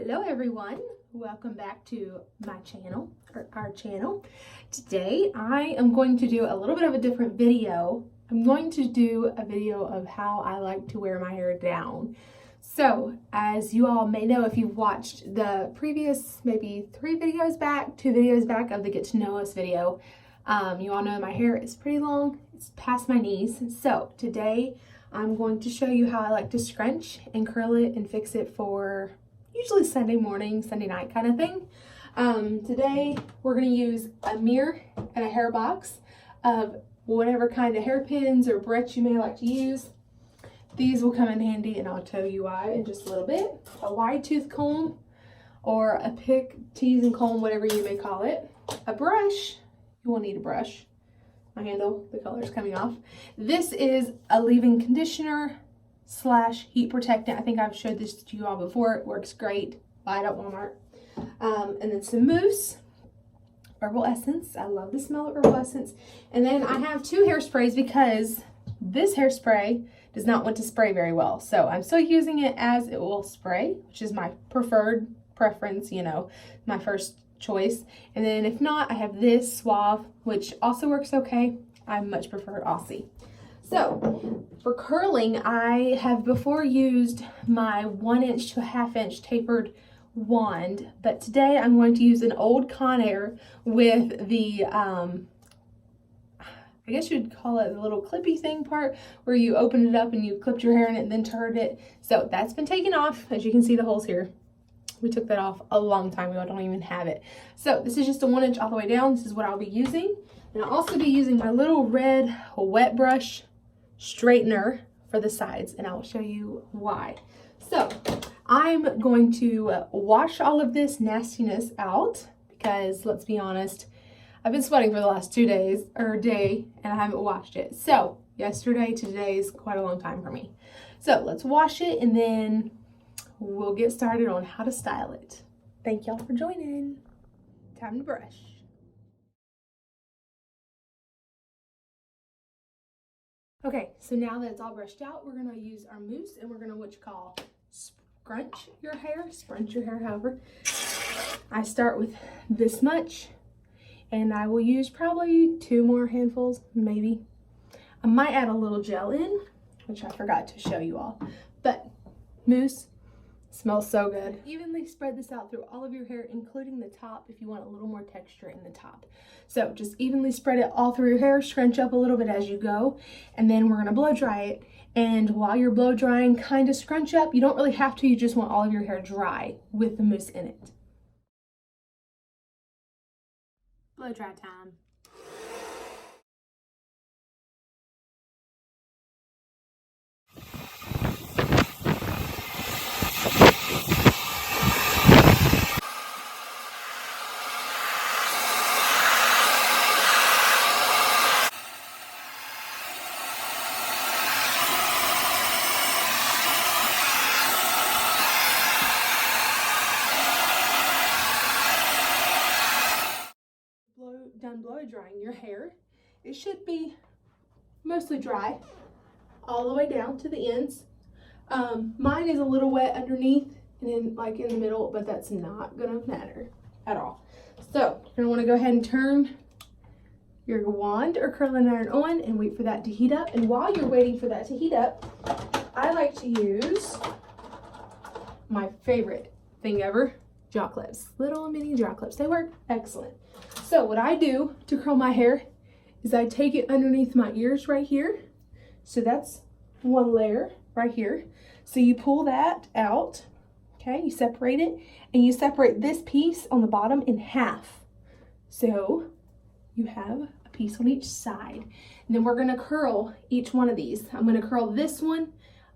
Hello everyone, welcome back to my channel, or our channel. Today I am going to do a little bit of a different video. I'm going to do a video of how I like to wear my hair down. So as you all may know, if you've watched the previous maybe 2 videos back of the Get to Know Us video, you all know my hair is pretty long, it's past my knees. So today I'm going to show you how I like to scrunch and curl it and fix it for usually Sunday morning, Sunday night kind of thing. Today we're going to use a mirror and a hair box of whatever kind of hairpins or barrettes you may like to use. These will come in handy and I'll tell you why in just a little bit. A wide tooth comb or a pick, tease and comb, whatever you may call it. A brush, you will need a brush. My handle, the color's coming off. This is a leave-in conditioner / heat protectant. I think I've showed this to you all before. It works great. Buy it at Walmart. And then some mousse, herbal essence. I love the smell of herbal essence. And then I have 2 hairsprays because this hairspray does not want to spray very well. So I'm still using it as it will spray, which is my preference, you know, my first choice. And then if not, I have this Suave, which also works okay. I much prefer Aussie. So for curling, I have before used my 1 inch to a 1/2 inch tapered wand, but today I'm going to use an old Conair with the, I guess you'd call it the little clippy thing part where you open it up and you clipped your hair in it and then turned it. So that's been taken off. As you can see the holes here. We took that off a long time ago. I don't even have it. So this is just a 1 inch all the way down. This is what I'll be using. And I'll also be using my little red wet brush straightener for the sides, and I'll show you why. So I'm going to wash all of this nastiness out because let's be honest, I've been sweating for the last 2 days or a day and I haven't washed it. So yesterday to today is quite a long time for me. So let's wash it and then we'll get started on how to style it. Thank y'all for joining. Time to brush. Okay, so now that it's all brushed out, we're gonna use our mousse and we're gonna what you call scrunch your hair, however. I start with this much and I will use probably 2 more handfuls, maybe. I might add a little gel in, which I forgot to show you all, but mousse smells so good. Evenly spread this out through all of your hair, including the top if you want a little more texture in the top. So just evenly spread it all through your hair, scrunch up a little bit as you go, and then we're gonna blow dry it. And while you're blow drying, kind of scrunch up. You don't really have to, you just want all of your hair dry with the mousse in it. Blow dry time. Done blow drying your hair, it should be mostly dry all the way down to the ends. Mine is a little wet underneath and then like in the middle, but that's not gonna matter at all. So you're gonna want to go ahead and turn your wand or curling iron on and wait for that to heat up. And while you're waiting for that to heat up, I like to use my favorite thing ever, jaw clips. Little mini jaw clips. They work excellent. So what I do to curl my hair is I take it underneath my ears right here. So that's 1 layer right here. So you pull that out, okay? You separate it and you separate this piece on the bottom in half. So you have a piece on each side. And then we're gonna curl each one of these. I'm gonna curl this one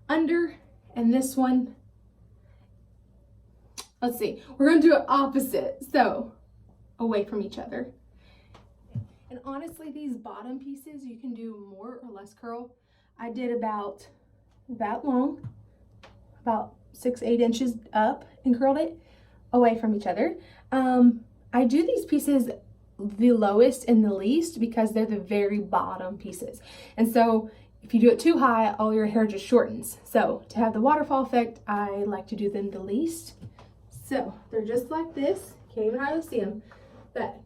under and this one. Let's see, we're gonna do it opposite. So away from each other. And honestly, these bottom pieces, you can do more or less curl. I did about that long, about 6-8 inches up and curled it away from each other. I do these pieces the lowest and the least because they're the very bottom pieces. And so if you do it too high, all your hair just shortens. So to have the waterfall effect, I like to do them the least. So they're just like this. Can't even hardly see them, but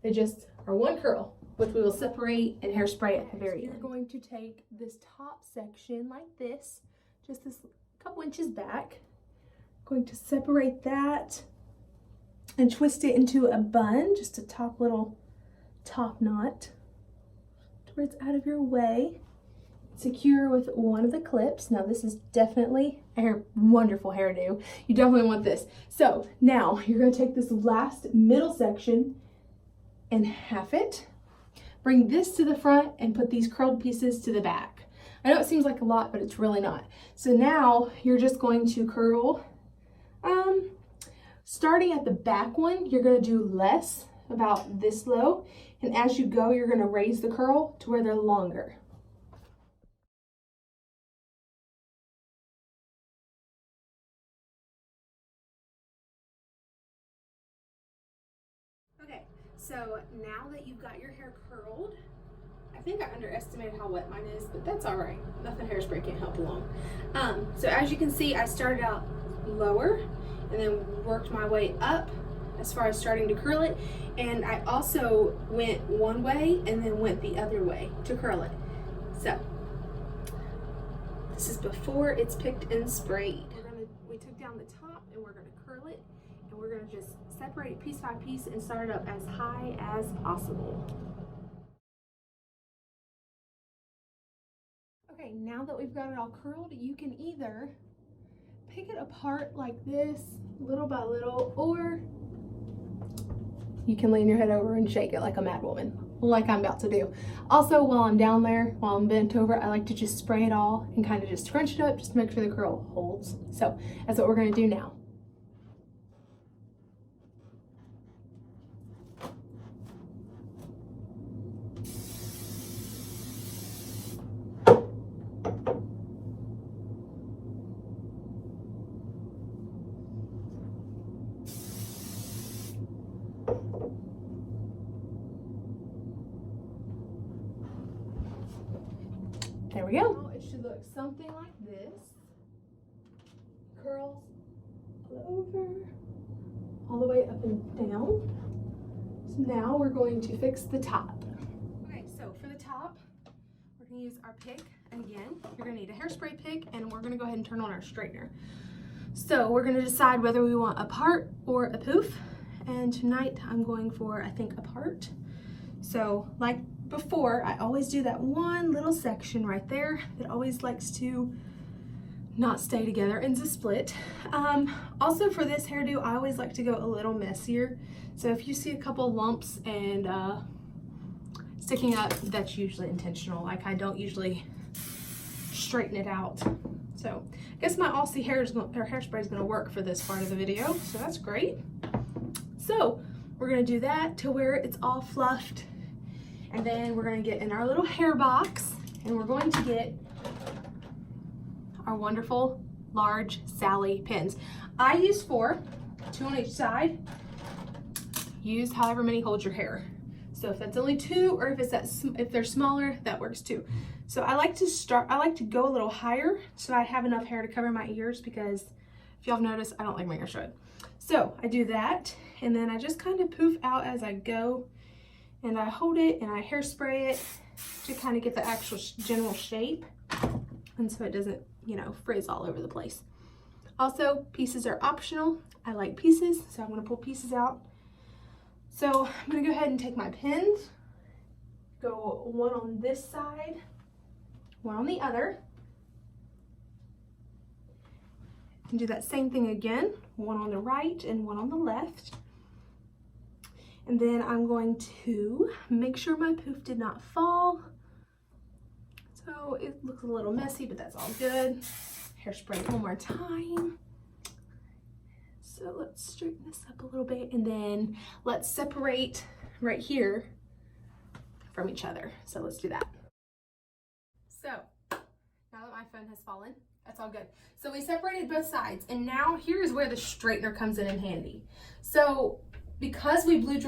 they just are one curl, which we will separate and hairspray at the very end. You're going to take this top section like this, just this couple inches back. Going to separate that and twist it into a bun, just a little top knot to where it's out of your way. Secure with one of the clips. Now this is definitely a wonderful hairdo. You definitely want this. So now you're going to take this last middle section and half it. Bring this to the front and put these curled pieces to the back. I know it seems like a lot, but it's really not. So now you're just going to curl. Starting at the back one, you're going to do less, about this low. And as you go, you're going to raise the curl to where they're longer. Okay, so now that you've got your hair curled, I think I underestimated how wet mine is, but that's all right. Nothing hairspray can't help along. So as you can see, I started out lower and then worked my way up as far as starting to curl it. And I also went one way and then went the other way to curl it. So this is before it's picked and sprayed. We took down the top and we're gonna curl it, and we're gonna just separate it piece by piece and start it up as high as possible. Okay, now that we've got it all curled, you can either pick it apart like this, little by little, or you can lean your head over and shake it like a mad woman, like I'm about to do. Also, while I'm down there, while I'm bent over, I like to just spray it all and kind of just scrunch it up just to make sure the curl holds. So that's what we're gonna do now. There we go. It should look something like this. Curls all over, all the way up and down. So now we're going to fix the top. Okay, so for the top, we're gonna use our pick. And again, you're gonna need a hairspray pick, and we're gonna go ahead and turn on our straightener. So we're gonna decide whether we want a part or a poof. And tonight I'm going for, I think, a part. So like before, I always do that one little section right there that always likes to not stay together and to split. Also for this hairdo, I always like to go a little messier. So if you see a couple lumps and sticking up, that's usually intentional. Like I don't usually straighten it out. So I guess my Aussie hairspray is gonna work for this part of the video. So that's great. So we're gonna do that to where it's all fluffed. And then we're gonna get in our little hair box and we're going to get our wonderful large Sally pins. I use 4, 2 on each side. Use however many hold your hair. So if that's only 2, or if they're smaller, that works too. So I like to go a little higher so I have enough hair to cover my ears, because if y'all have noticed, I don't like my ears short. So I do that, and then I just kind of poof out as I go. And I hold it and I hairspray it to kind of get the actual general shape, and so it doesn't, you know, frizz all over the place. Also, pieces are optional. I like pieces, so I'm gonna pull pieces out. So I'm gonna go ahead and take my pins, go one on this side, one on the other, and do that same thing again, one on the right and one on the left. And then I'm going to make sure my poof did not fall. So it looks a little messy, but that's all good. Hairspray one more time. So let's straighten this up a little bit, and then let's separate right here from each other. So let's do that. So now that my phone has fallen, that's all good. So we separated both sides, and now here's where the straightener comes in handy. So because we blew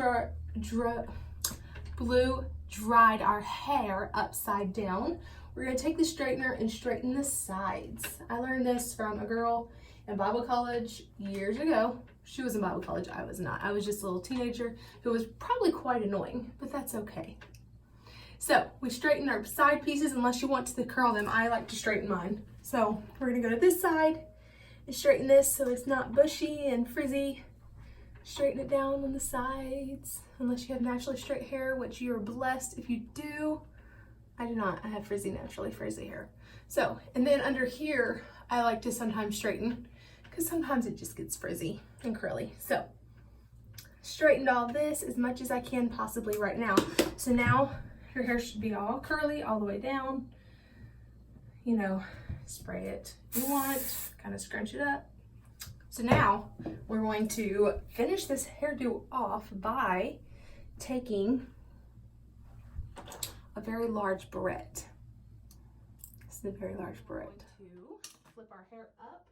dried our hair upside down, we're gonna take the straightener and straighten the sides. I learned this from a girl in Bible college years ago. She was in Bible college, I was not. I was just a little teenager who was probably quite annoying, but that's okay. So we straighten our side pieces unless you want to curl them. I like to straighten mine. So we're gonna go to this side and straighten this so it's not bushy and frizzy. Straighten it down on the sides, unless you have naturally straight hair, which you're blessed if you do. I do not, I have naturally frizzy hair. So, and then under here, I like to sometimes straighten because sometimes it just gets frizzy and curly. So, straightened all this as much as I can possibly right now. So now your hair should be all curly all the way down. You know, spray it if you want, kind of scrunch it up. So now we're going to finish this hairdo off by taking a very large barrette. This is a very large barrette. To flip our hair up,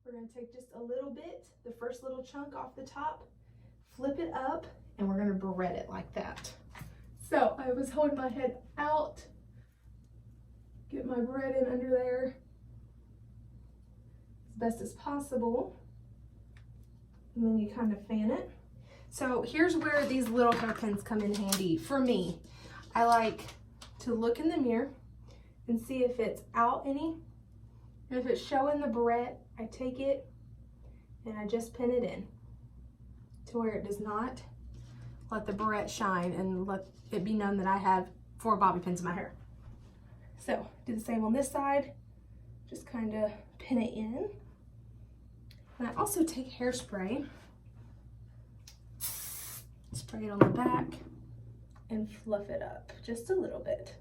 we're going to take just a little bit, the first little chunk off the top, flip it up, and we're going to barrette it like that. So I was holding my head out, get my barrette in under there as best as possible. And then you kind of fan it. So here's where these little hairpins come in handy for me. I like to look in the mirror and see if it's out any. And if it's showing the barrette, I take it and I just pin it in to where it does not let the barrette shine and let it be known that I have 4 bobby pins in my hair. So do the same on this side, just kind of pin it in. And I also take hairspray, spray it on the back, and fluff it up just a little bit.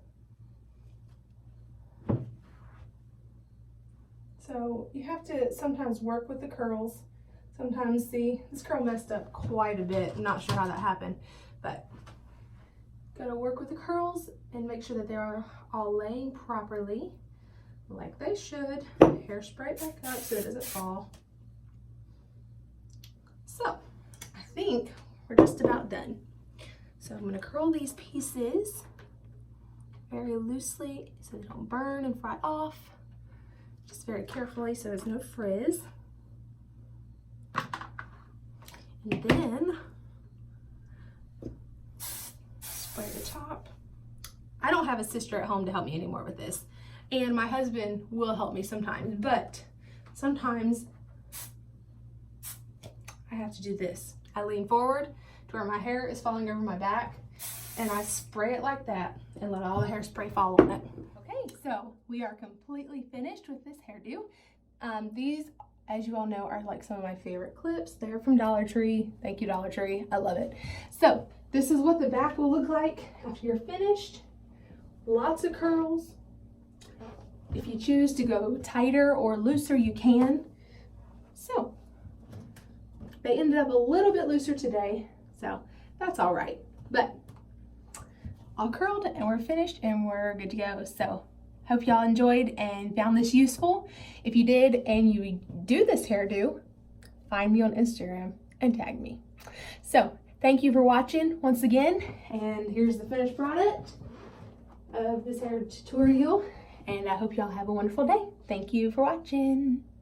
So you have to sometimes work with the curls. Sometimes, see, this curl messed up quite a bit. I'm not sure how that happened, but gotta work with the curls and make sure that they are all laying properly, like they should. Hairspray it back up so it doesn't fall. So I think we're just about done. So I'm gonna curl these pieces very loosely so they don't burn and fry off. Just very carefully so there's no frizz. And then spray the top. I don't have a sister at home to help me anymore with this. And my husband will help me sometimes, but sometimes I have to do this. I lean forward to where my hair is falling over my back and I spray it like that and let all the hairspray fall on it. Okay, so we are completely finished with this hairdo. These, as you all know, are like some of my favorite clips. They're from Dollar Tree. Thank you, Dollar Tree. I love it. So this is what the back will look like after you're finished. Lots of curls. If you choose to go tighter or looser, you can. So they ended up a little bit looser today, so that's all right. But all curled and we're finished and we're good to go. So hope y'all enjoyed and found this useful. If you did and you do this hairdo, find me on Instagram and tag me. So thank you for watching once again. And here's the finished product of this hair tutorial. And I hope y'all have a wonderful day. Thank you for watching.